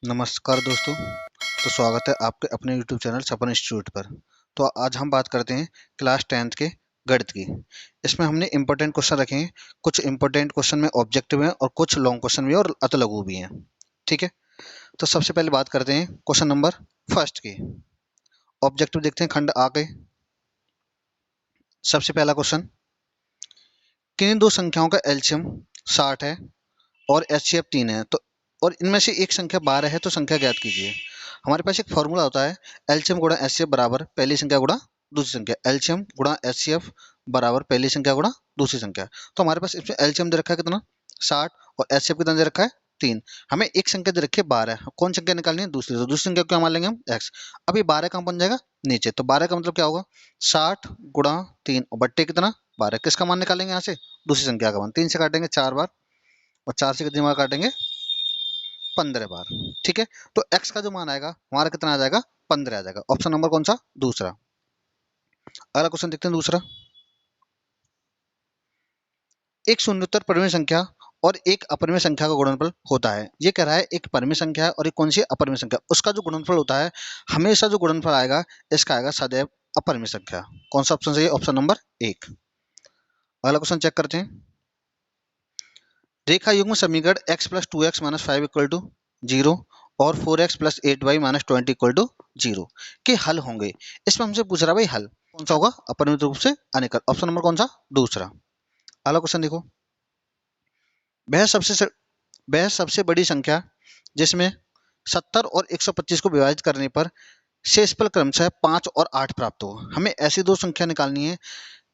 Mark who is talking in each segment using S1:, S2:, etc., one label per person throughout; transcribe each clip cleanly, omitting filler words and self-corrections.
S1: नमस्कार दोस्तों। तो स्वागत है आपके अपने YouTube चैनल सपन इंस्टीट्यूट पर। तो आज हम बात करते हैं क्लास 10th के गणित की। इसमें हमने इम्पोर्टेंट क्वेश्चन रखे हैं। कुछ इम्पोर्टेंट क्वेश्चन में ऑब्जेक्टिव हैं और कुछ लॉन्ग क्वेश्चन भी और अतलघु भी हैं। ठीक है, तो सबसे पहले बात करते हैं क्वेश्चन नंबर फर्स्ट की। ऑब्जेक्टिव देखते हैं खंड आ के। सबसे पहला क्वेश्चन, किन्हीं दो संख्याओं का एलसीएम 60 है और एचसीएफ 3 है, तो और इनमें से एक संख्या 12 है, तो संख्या ज्ञात कीजिए। हमारे पास एक फॉर्मूला होता है, एलसीएम गुणा एचसीएफ बराबर पहली संख्या गुणा दूसरी संख्या। एलसीएम गुणा एचसीएफ बराबर पहली संख्या गुणा दूसरी संख्या। तो हमारे पास इसमें एलसीएम दे रखा है कितना 60 और एचसीएफ कितना दे रखा है 3। हमें एक संख्या दे रखी है 12, कौन संख्या निकालनी है दूसरी, तो दूसरी संख्या क्या मान लेंगे हम एक्स। अब ये 12 कहाँ बन जाएगा नीचे, तो 12 का मतलब क्या होगा 60 गुणा 3 और बट्टे कितना 12। किसका मान निकालेंगे यहाँ से दूसरी संख्या का मान। 3 से काटेंगे 4 बार और 4 से कितनी बार काटेंगे 15 बार। ठीक है, तो x का जो मान आएगा हमारा कितना आ जाएगा 15 आ जाएगा। ऑप्शन नंबर कौन सा दूसरा। अगला क्वेश्चन देखते हैं दूसरा। एक शून्योत्तर परिमेय संख्या और एक अपरिमेय संख्या का गुणनफल होता है। ये कह रहा है एक परिमेय संख्या है और एक कौन सी अपरिमेय संख्या, उसका जो गुणनफल होता है हमेशा जो गुणनफल आएगा इसका आएगा सदैव अपरिमेय संख्या। कौन सा ऑप्शन सही है, ऑप्शन नंबर 1। अगला क्वेश्चन चेक करते हैं। रेखा युग्म समीकरण x प्लस 2x माइनस 5 इक्वल टू 0 और 4x plus 8y minus 20 equal to 0 के हल होंगे। इसमें हमसे पूछ रहा है भाई हल कौन सा होगा, अपरिमित रूप से अनिकल। ऑप्शन नंबर कौन सा दूसरा। अगला क्वेश्चन देखो। वह सबसे वह सबसे बड़ी संख्या जिसमें 70 और 125 को विभाजित करने पर शेषफल क्रमशः 5 और 8 प्राप्त हो। हमें ऐसी दो संख्या निकालनी है,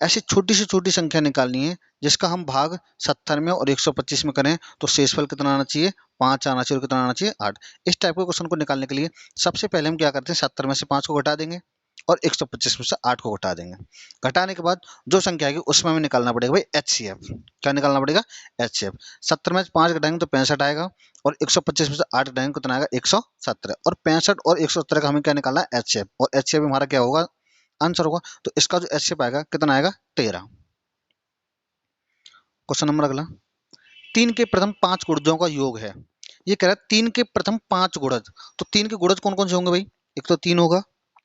S1: ऐसी छोटी से छोटी संख्या निकालनी है जिसका हम भाग 70 में और 125 में करें तो शेषफल कितना आना चाहिए 5 आना चाहिए और कितना आना चाहिए 8। इस टाइप के क्वेश्चन को निकालने के लिए सबसे पहले हम क्या करते हैं 70 में से 5 को घटा देंगे और 125 में से 8 को घटा देंगे। घटाने के बाद जो संख्या आएगी उसमें हमें निकालना पड़ेगा भाई एचसीएफ। क्या निकालना पड़ेगा एचसीएफ। 70 में से 5 घटाएंगे तो 65 आएगा और 125 में से 8 घटाएंगे कितना आएगा 117। और 65 और 117 का हमें क्या निकालना है एचसीएफ, और एचसीएफ हमारा क्या होगा आंसर होगा। तो इसका जो एचसीएफ आएगा कितना आएगा 13। क्वेश्चन नंबर अगला, 3 के प्रथम 5 गुणजों का योग है। ये कह रहा है 3 के प्रथम 5 गुणज, तो 3 के गुणज कौन कौन से होंगे भाई, एक तो 3 होगा,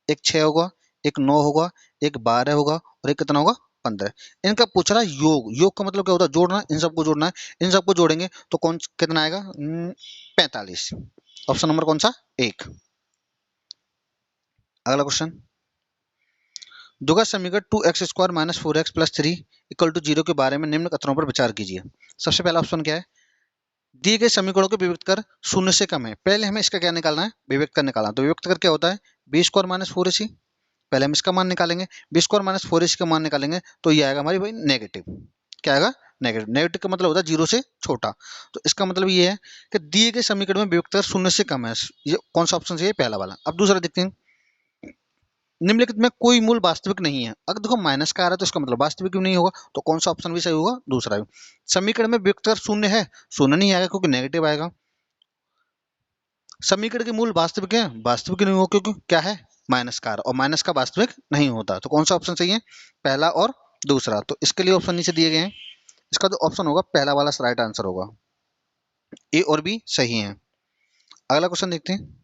S1: एक 6 होगा, एक 9 होगा, एक 12 होगा और एक कितना होगा 15। इनका पूछ रहा है योग। योग का मतलब क्या होता है जोड़ना, इन सबको जोड़ना है। इन सबको जोड़ेंगे तो कौन कितना आएगा 45। ऑप्शन नंबर कौन सा 1। अगला क्वेश्चन, दुगत समीकरण 2x² minus 4x plus 3 equal to 0 के बारे में निम्न कथनों पर विचार कीजिए। सबसे पहला ऑप्शन क्या है, दिए गए समीकरणों को विभक्त कर शून्य से कम है। पहले हमें इसका क्या निकालना है विभक्त कर निकालना। तो विभक्त कर क्या होता है b² माइनस 4ac। पहले हम इसका मान निकालेंगे, b² माइनस 4ac का मान निकालेंगे तो ये आएगा हमारी भाई नेगेटिव। क्या आएगा नेगेटिव। नेगेटिव का मतलब होता है 0 से छोटा। तो इसका मतलब ये है कि दिए गए समीकरण में विभक्त कर शून्य से कम है। ये कौन सा ऑप्शन है, पहला वाला। अब दूसरा देखते हैं, निम्नलिखित में कोई मूल वास्तविक नहीं है। अगर देखो माइनस का आ रहा है तो इसका मतलब वास्तविक भी नहीं होगा, तो कौन सा ऑप्शन भी सही होगा दूसरा। समीकरण में विभक्त कर शून्य है, शून्य नहीं आएगा क्योंकि नेगेटिव आएगा। समीकरण के मूल वास्तविक है, वास्तविक नहीं होगा क्योंकि क्या है माइनस का, और माइनस का वास्तविक नहीं होता। तो कौन सा ऑप्शन सही है, पहला और दूसरा। तो इसके लिए ऑप्शन नीचे दिए गए हैं। इसका जो ऑप्शन होगा पहला वाला राइट आंसर होगा, ए और बी सही है। अगला क्वेश्चन देखते हैं।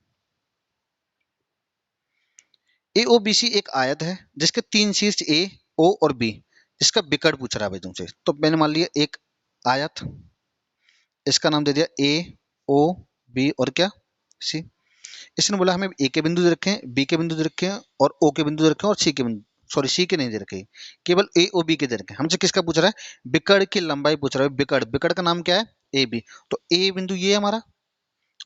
S1: AOBC एक आयत है जिसके 3 शीर्ष A, O और B, इसका विकर्ण पूछ रहा है भाई तुमसे। तो मैंने मान लिया एक आयत, इसका नाम दे दिया A, O, B और क्या C। इसने बोला हमें ए के बिंदु दे रखे हैं, बी के बिंदु दे रखे हैं और ओ के बिंदु दे रखे हैं और सी के बिंदु, सॉरी सी के नहीं दे रखे, केवल ए ओ बी के दे रखे हैं। हमसे किसका पूछ रहा है विकर्ण की लंबाई पूछ रहा है। विकर्ण, विकर्ण का नाम क्या है ए बी। तो ए बिंदु ये है हमारा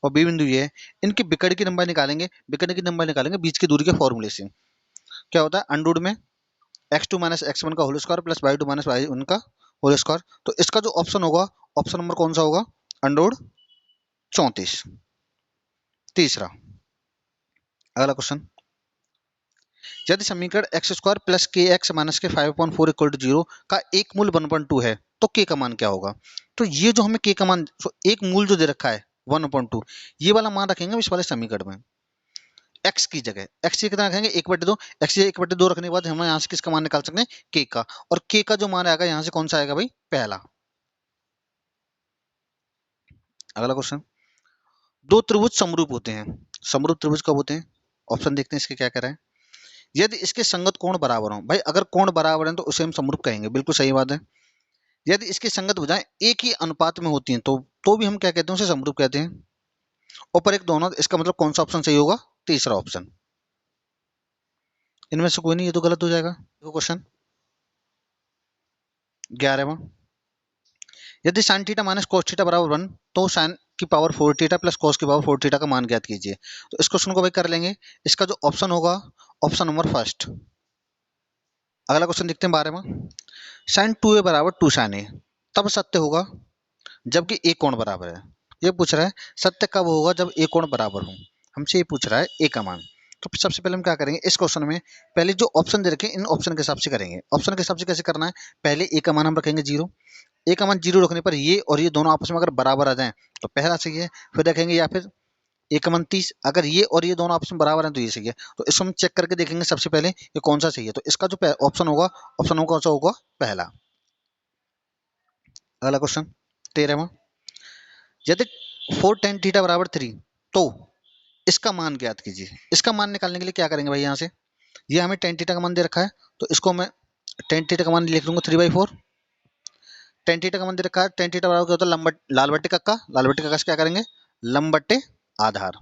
S1: और बी बिंदु ये है। इनके विकर्ण की लंबाई निकालेंगे, विकर्ण की लंबाई निकालेंगे बीच की दूरी के फॉर्मूले से। क्या होता है अंडर में x2 माइनस x1 का whole square plus y2 minus y1 का होल स्क्वायर। तो इसका जो ऑप्शन होगा ऑप्शन नंबर कौन सा होगा अंडर 34। तीसरा। अगला क्वेश्चन, यदि समीकरण x² प्लस के एक्स माइनस के 5/4 इक्वल टू 0 का एक मूल 1/2 है तो k का मान क्या होगा। तो ये जो हमें k का मान एक मूल जो दे रखा है 1/2, ये वाला मान रखेंगे इस वाले समीकरण में। x की जगह x की कितना रखेंगे 1/2। x 1/2 रखने के बाद हम यहाँ से किसका मान निकाल सकते हैं k का, और k का जो मान आएगा यहाँ से कौन सा आएगा भाई पहला। अगला क्वेश्चन, दो त्रिभुज समरूप होते हैं। समरूप त्रिभुज कब होते हैं? ऑप्शन देखते हैं इसके क्या कह रहा है। यदि इसके संगत कोण बराबर हो, भाई अगर कोण बराबर है तो उसे हम समरूप कहेंगे, बिल्कुल सही बात है। यदि इसकी संगत भुजाएं एक ही अनुपात में होती हैं तो भी हम क्या कहते हैं, उसे समरूप कहते हैं। ऊपर एक दोनों, इसका मतलब कौन सा ऑप्शन सही होगा? तीसरा ऑप्शन। इनमें से कोई नहीं, ये तो गलत हो जाएगा। देखो क्वेश्चन 11वां, यदि sine theta minus cos theta बराबर 1 तो साइन की पावर 4 थीटा प्लस कॉस की पावर 4 थीटा का मान ज्ञात कीजिए। तो इस क्वेश्चन को भाई कर लेंगे। इसका जो ऑप्शन होगा, ऑप्शन नंबर फर्स्ट। अगला क्वेश्चन देखते हैं 12वां, साइन 2a बराबर 2 साइन ए तब सत्य होगा जबकि ए कोण बराबर है। ये पूछ रहा है सत्य कब होगा जब ए कोण बराबर हो, हमसे ये पूछ रहा है ए का मान। तो सबसे पहले हम क्या करेंगे इस क्वेश्चन में, पहले जो ऑप्शन दे रखे हैं इन ऑप्शन के हिसाब से करेंगे। ऑप्शन के हिसाब से कैसे करना है, पहले ए का मान हम रखेंगे 0। ए का मान 0 रखने पर ये और ये दोनों आपस में अगर बराबर आ जाएं तो पहला सही है। फिर देखेंगे या फिर ए का मान 30, अगर ये और ये दोनों आपस में बराबर हैं तो ये सही है। तो इसको हम चेक करके देखेंगे सबसे पहले ये कौन सा सही है। तो इसका जो ऑप्शन होगा, ऑप्शन नंबर कौन सा होगा? पहला। अगला क्वेश्चन 13वां, यदि 4 tan थीटा बराबर 3 तो इसका मान ज्ञात कीजिए। इसका मान निकालने के लिए क्या करेंगे भाई, यहाँ से ये हमें tan थीटा का मान दे रखा है तो इसको मैं tan थीटा का मान लिख लूंगा 3/4। tan थीटा का मान दे रखा है, tan थीटा बराबर क्या होता है? लंब लाल बट्टे कक्का, लाल बट्टे कक्का से क्या करेंगे? लंब बट्टे आधार।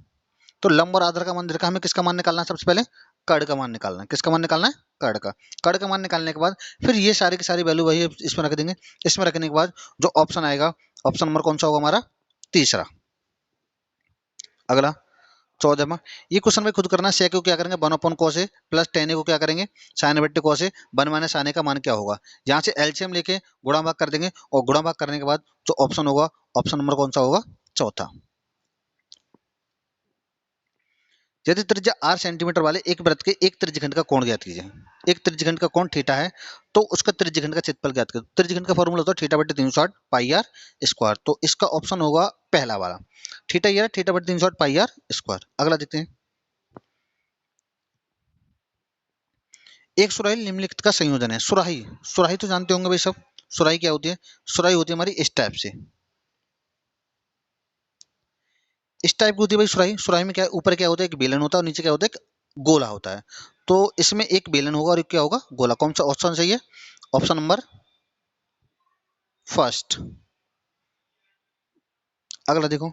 S1: तो लंब और आधार का मान दे रखा है, हमें किसका मान निकालना है? सबसे पहले कर्ण का मान निकालना है। किसका मान निकालना है? कर्ण का। कर्ण का मान निकालने के बाद फिर ये सारी की सारी वैल्यू वही इसमें रख देंगे। इसमें रखने के बाद जो ऑप्शन आएगा, ऑप्शन नंबर कौन सा होगा हमारा? तीसरा। अगला 14वां, ये क्वेश्चन में खुद करना है। sec को क्या करेंगे 1 cos a plus tan a को क्या करेंगे sin बट्टे cos a, 1 minus sin a का मान क्या होगा? यहाँ से एलसीएम लेके गुणा भाग कर देंगे और गुणा भाग करने के बाद जो ऑप्शन होगा, ऑप्शन नंबर कौन सा होगा? चौथा। यदि त्रिज्या 8 सेंटीमीटर वाले एक वृत्त के एक त्रिज्यखंड का कोण ज्ञात कीजिए। एक त्रिज्यखंड का कोण थीटा है तो उसका त्रिज्यखंड का क्षेत्रफल ज्ञात कीजिए। त्रिज्यखंड का फॉर्मूला होता है थीटा बटे 360 पाई आर स्क्वायर। तो इसका ऑप्शन होगा पहला वाला। थीटा ये थीटा बटे 360 पाई आर स्क्वायर। अगला देखते हैं, एक सुराही निम्नलिखित का संयोजन है। सुराही, सुराही तो जानते होंगे भाई सब। सुराही क्या होती है? सुराही होती है हमारी इस टाइप से, इस टाइप की होती है भाई सुराही। सुराही में क्या ऊपर क्या होता है? एक बेलन होता है और नीचे क्या होता है? एक गोला होता है। तो इसमें एक बेलन होगा और एक क्या होगा? गोला। कौन सा ऑप्शन सही है? Option number first. अगला देखो,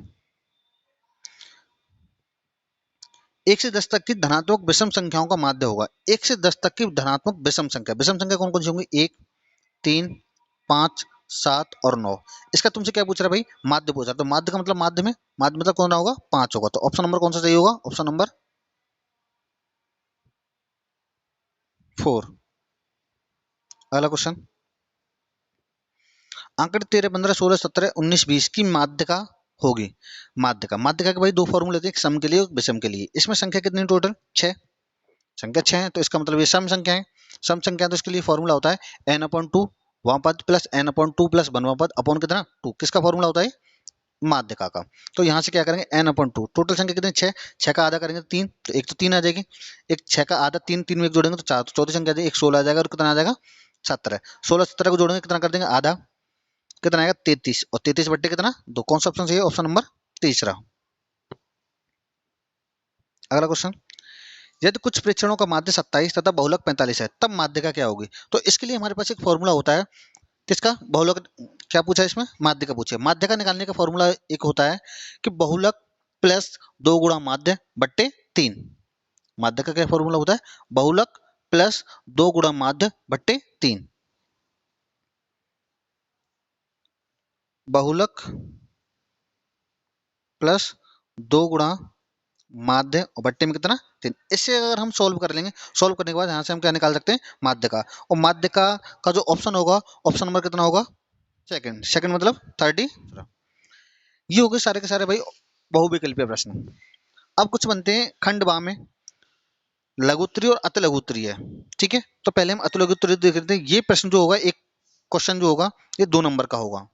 S1: 1 से 10 तक की धनात्मक विषम संख्याओं का माध्य होगा। 1 से 10 तक की धनात्मक विषम संख्या, विषम संख्या कौन कौन सी होंगी? 1, 3, 5, 7 और 9। इसका तुमसे क्या पूछ रहा है भाई? माध्य पूछ रहा है। तो माध्य का मतलब माध्य में, माध्य मतलब कौन होगा? 5 होगा। तो ऑप्शन नंबर कौन सा सही होगा? Option number 4। अगला क्वेश्चन, आंकड़े 13, 15, 16, 17, 19, 20 की माध्यिका होगी। माध्यिका, माध्यिका के भाई दो फॉर्मूले होते हैं, एक सम के लिए और विषम के लिए। इसमें संख्या कितनी टोटल? 6। संख्या 6 है तो इसका मतलब ये सम संख्या है। सम संख्या तो इसके लिए फॉर्मूला होता है n/2 वहां पद प्लस n/2 प्लस बनवा पद अपॉन कितना 2। किसका फॉर्मूला होता है? माध्यिका का। तो यहाँ से क्या करेंगे n/2, टोटल संख्या कितनी? 6। 6 का आधा करेंगे तो 3, तो एक तो 3 आ जाएगी। एक 6 का आधा 3, 3 में एक जोड़ेंगे तो 4, तो चौथी संख्या एक 16 आ जाएगा और कितना आ जाएगा? 17। 16 17 को जोड़ेंगे कितना कर देंगे? आधा, कितना आएगा? 33। और 33 बट्टे कितना? 2। कौन सा ऑप्शन सही है? ऑप्शन नंबर तीसरा। अगला क्वेश्चन, यदि कुछ प्रेक्षणों का माध्य 27 तथा बहुलक 45 है तब माध्यिका क्या होगी? तो इसके लिए हमारे पास एक फॉर्मूला होता है। किसका? बहुलक। क्या पूछा है इसमें? माध्यिका पूछे। माध्यिका निकालने का फॉर्मूला एक होता है कि बहुलक प्लस 2 गुणा माध्य बट्टे 3। माध्यिका का क्या फॉर्मूला होता है? बहुलक प्लस 2 गुणा माध्य बट्टे 3। बहुलक प्लस 2 गुणा माध्य और बट्टे में कितना? 3। इससे अगर हम सॉल्व कर लेंगे, सॉल्व करने के बाद यहाँ से हम क्या निकाल सकते हैं? माध्य का। और माध्य का जो ऑप्शन होगा, ऑप्शन नंबर कितना होगा? सेकंड। सेकंड मतलब 30। ये हो गए सारे के सारे भाई बहुविकल्पीय प्रश्न। अब कुछ बनते हैं खंड बा में, लघुत्तरीय और अति लघुत्तरीय। ठीक है, तो पहले हम अति लघुत्तरीय देख लेते हैं। ये प्रश्न जो होगा, एक क्वेश्चन जो होगा ये 2 नंबर का होगा।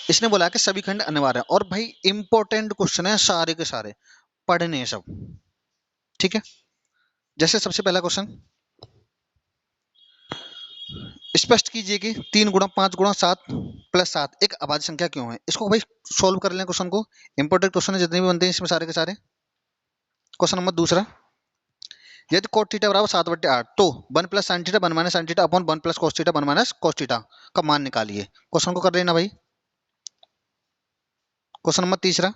S1: इसने बोला कि सभी खंड अनिवार्य है और भाई इंपॉर्टेंट क्वेश्चन है सारे के सारे, पढ़ने हैं सब। ठीक है, जैसे सबसे पहला क्वेश्चन, स्पष्ट कीजिए कि 3 गुणा 5 गुणा 7 प्लस 7 एक अभाज्य संख्या क्यों है। इसको भाई सोल्व कर लें क्वेश्चन को। इंपॉर्टेंट क्वेश्चन है जितने भी बनते हैं इसमें सारे के सारे। क्वेश्चन नंबर दूसरा, यदि cot थीटा बराबर 7/8 तो 1 plus sine theta 1 minus sine theta upon 1 plus cos theta 1 minus cos theta का मान निकालिए। क्वेश्चन को कर लेना भाई। क्वेश्चन नंबर तीसरा,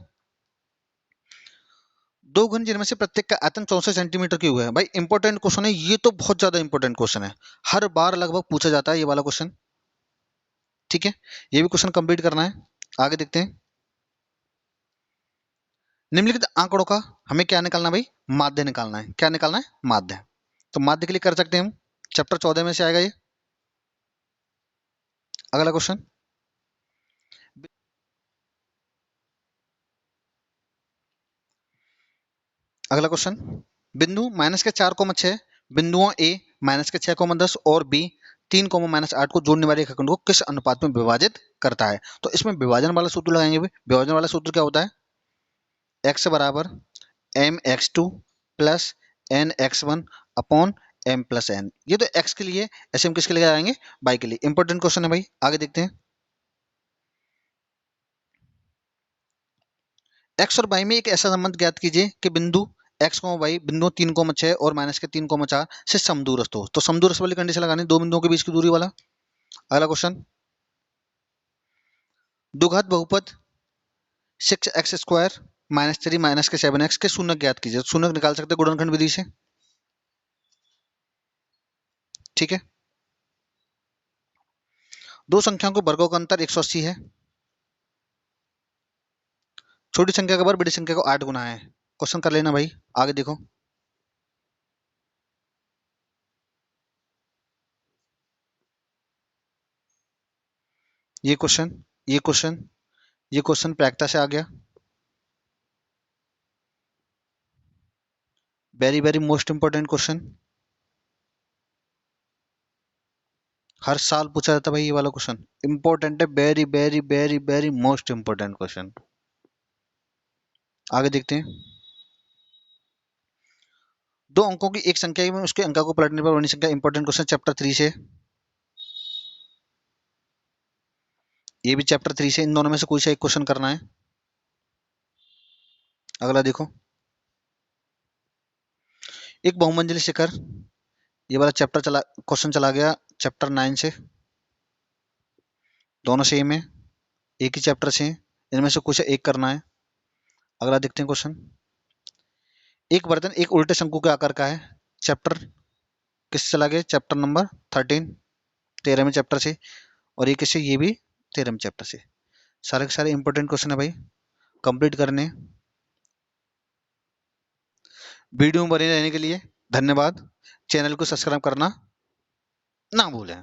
S1: दो घन जिनमें से प्रत्येक का आयतन 64 सेंटीमीटर क्यूब है। भाई इंपॉर्टेंट क्वेश्चन है ये, तो बहुत ज्यादा इंपॉर्टेंट क्वेश्चन है, हर बार लगभग पूछा जाता है ये वाला क्वेश्चन। ठीक है, ये भी क्वेश्चन कंप्लीट करना है। आगे देखते हैं, निम्नलिखित आंकड़ों का हमें क्या निकालना है भाई, माध्य निकालना है। क्या निकालना है, माध्य। तो माध्य के लिए कर सकते हैं हम, चैप्टर 14 में से आएगा ये। अगला क्वेश्चन, अगला क्वेश्चन, बिंदु माइनस के 4,6 बिंदुओं ए माइनस के 6,10 और बी 3,-8 को जोड़ने वाले रेखाखंड को किस अनुपात में विभाजित करता है। तो इसमें विभाजन वाला सूत्र लगाएंगे भाई। विभाजन वाला सूत्र क्या होता है, x बराबर mx2 plus nx1 upon m plus n। ये तो x के लिए, ऐसे हम किसके लिए लगाएंगे, y के लिए। इंपॉर्टेंट क्वेश्चन है भाई। आगे देखते हैं, x और y में एक ऐसा संबंध ज्ञात कीजिए कि बिंदु x, y बिंदु 3,6 और माइनस के 3,4 से समदूरस्थ हो। तो समदूरस्थ वाली कंडीशन लगानी, दो बिंदुओं के बीच की दूरी वाला। अगला क्वेश्चन, द्विघात बहुपद 6x² -3 माइनस के 7x के शून्य ज्ञात कीजिए। शून्य निकाल सकते हैं गुणनखंड विधि से। ठीक है, दो संख्याओं के वर्गों का अंतर 180 है। छोटी संख्या का वर्ग बड़ी संख्या को 8 गुना है। क्वेश्चन कर लेना भाई। आगे देखो, ये क्वेश्चन, ये क्वेश्चन, ये क्वेश्चन प्रायिकता से आ गया। Very very most important question, हर साल पूछा जाता है भाई ये वाला क्वेश्चन। इंपॉर्टेंट है, very very very very most important question. आगे देखते हैं, दो अंकों की एक संख्या में उसके अंक को पलटने पर बनी संख्या। इंपॉर्टेंट क्वेश्चन चैप्टर 3 से, ये भी चैप्टर 3 से। इन दोनों में से कोई सा एक क्वेश्चन करना है। अगला देखो, एक बहुमंजिली शिखर, ये वाला चैप्टर चला, क्वेश्चन चला गया चैप्टर 9 से। दोनों सेम है, एक ही चैप्टर से, इनमें से कुछ एक करना है। अगला देखते हैं क्वेश्चन, एक बर्तन एक उल्टे शंकु के आकार का है। चैप्टर किससे चला गया, चैप्टर नंबर 13, 13वें चैप्टर से। और ये किससे, ये भी 13वें चैप्टर से। सारे के सारे इंपॉर्टेंट क्वेश्चन है भाई, कंप्लीट करने। वीडियो में बने रहने के लिए धन्यवाद। चैनल को सब्सक्राइब करना ना भूलें।